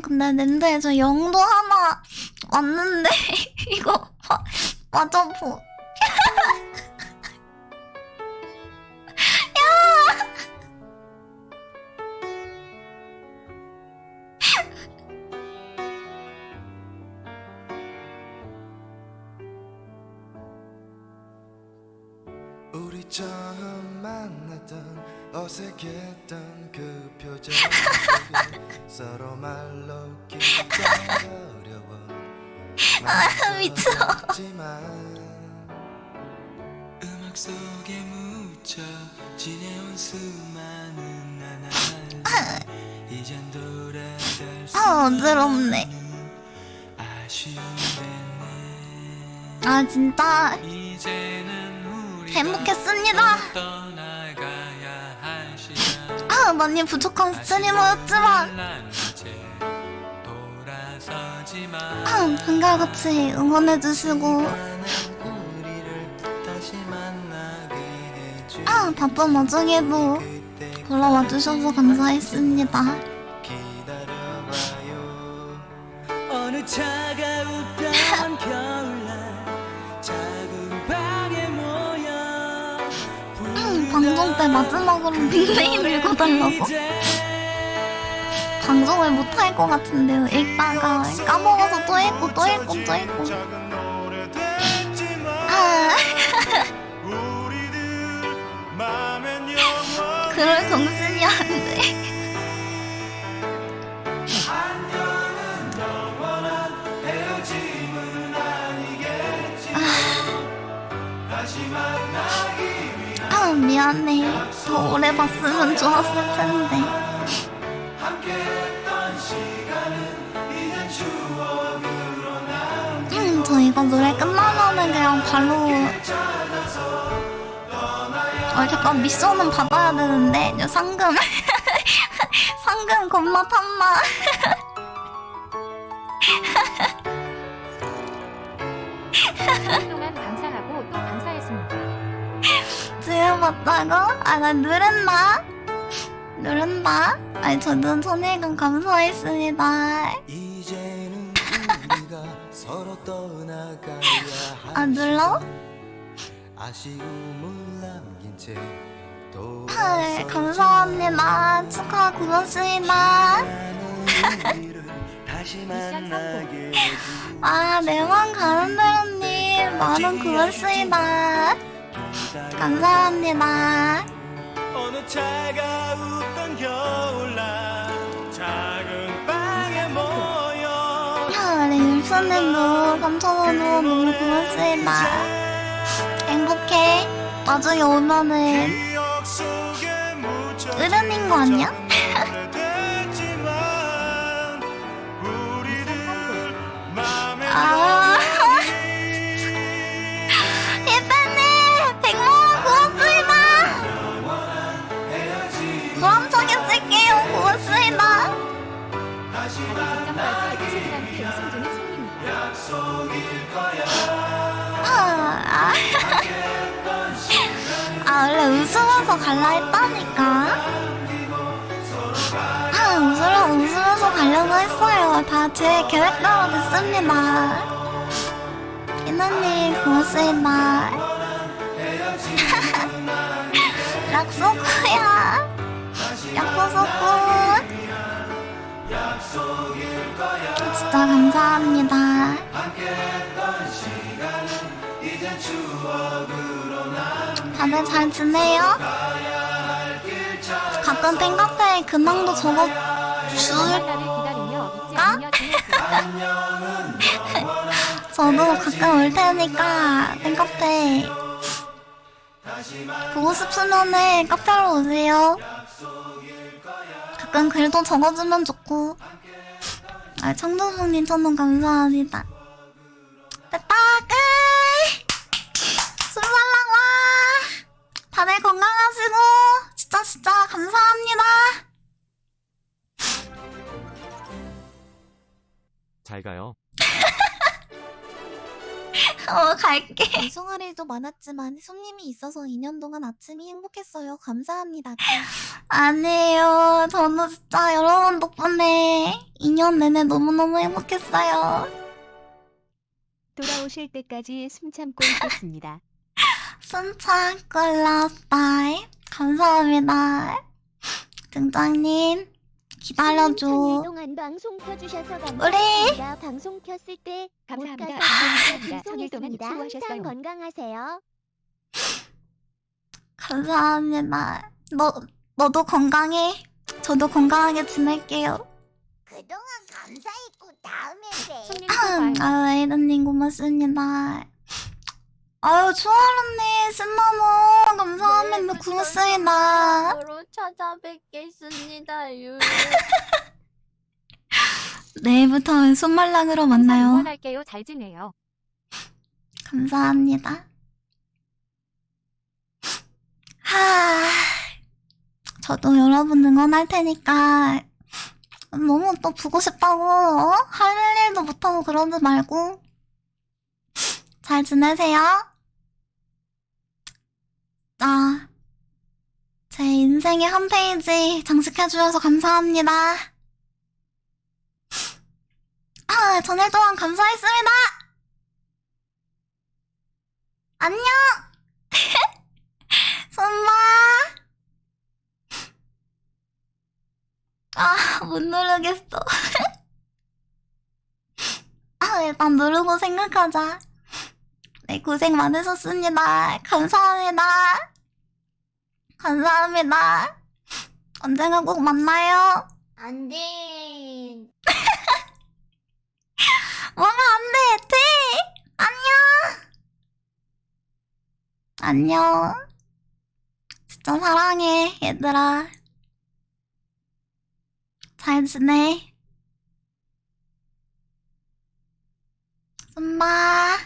근데 낸데 저 영도 하나 왔는데 이거 맞아보. 우리 처음 만났던 어색했던 그 표정 속에 서로 말로 기다가 어려워 미쳐. 음악 속에 묻혀 지내온 수많은 나날 이젠 돌아갈 수 어지럽네. 아쉬운데 아 진짜 이제는 행복했습니다. 많이 부족한 스트리머였지만 한결같이 응원해주시고 바쁜 와중에도 돌아와주셔서 감사했습니다. 어느 차가웠던 겨울날 작은 방에 모여 방송 때 마지막으로 닉네임 읽어달라고? 방송을 못할 것 같은데요. 읽다가 까먹어서 또 읽고 또 읽고 또 읽고. 그럴 정신이 안 돼. 미안해. 더 오래 봤으면 좋았을 텐데. 저 이거 노래 끝나면은 그냥 바로 잠깐 미션은 받아야 되는데 저 상금 상금 겁나 탔나. 동안 감사하고 또 감사했습니다. 지금 봤다고? 나 누른다. 누른다. 저도 선일금 감사했습니다. 이제는 우리가 서로 떠나가야 눌러? 아쉬움을 남긴 채 감사합니다. 축하 고맙습니다. 다시 만나게 내 맘 가는 대로님 만원 고맙습니다. 감사합니다. 어느 차가웠던 겨울날 작은 방에 모여 우리 율수님도 3,000원 너무 고맙습니다. 행복해. 나중에 오면은 기억 속에 묻혀 으르는 거 아니야? 오래됐지만 우리들 맘에 예배님 100만원 고맙습니다. 보람차게 쓸게요. 고맙습니다. 시청자한테 웃음 주는 승리입니다. 약속일 거야 원래 웃으면서 갈라 했다니까. 웃으면서 가려고 했어요. 다 제 계획대로 됐습니다. 이나님 고맙습니다. 약속이야. 약속. 진짜 감사합니다. 다들 잘 지내요? 가끔 팬카페에 근황도 적어줄까? 나를 기다리며 잊지 않으며 저도 가끔 올 테니까 팬카페 보고 싶으면은 카페로 오세요. 가끔 글도 적어주면 좋고. 청도성님 천원 감사합니다. 됐다 끝! 술살랑 와! 다들 건강하시고 진짜 감사합니다. 잘 가요. 갈게. 방송할 일도 많았지만 손님이 있어서 2년 동안 아침이 행복했어요. 감사합니다. 아니에요. 저는 진짜 여러분 덕분에 2년 내내 너무너무 행복했어요. 돌아오실 때까지 숨 참고 있겠습니다. 순창 꿀라빠이 감사합니다. 등장님 기다려줘. 3일 동안 방송 켜주셔서 감사합니다. 우리 방송 켰을 때 감사합니다. 못가서 감사합니다. 3일 동안 죄송했습니다. 항상 수고하셨어요. 건강하세요. 감사합니다. 너도 건강해. 저도 건강하게 지낼게요. 그동안 감사했고 다음에 봬. 손님 수고하세요. 아, 에이드님 고맙습니다. 아유, 추하루님 10만원 감사합니다. 고맙습니다. 으로 찾아뵙겠습니다. 유. 내일부터는 손말랑으로 만나요. 응원할게요. 잘 지내요. 감사합니다. 하, 저도 여러분 응원할 테니까 너무 또 보고 싶다고 할 일도 못하고 그러지 말고 잘 지내세요. 자, 제 인생의 한 페이지 장식해주셔서 감사합니다. 아, 전일 동안 감사했습니다. 안녕. 손마. 아, 못 누르겠어. 아, 일단 누르고 생각하자. 네, 고생 많으셨습니다. 감사합니다. 감사합니다. 언젠가 꼭 만나요. 안 돼. 뭐가 안 돼, 돼! 안녕! 안녕. 진짜 사랑해, 얘들아. 잘 지내. 엄마.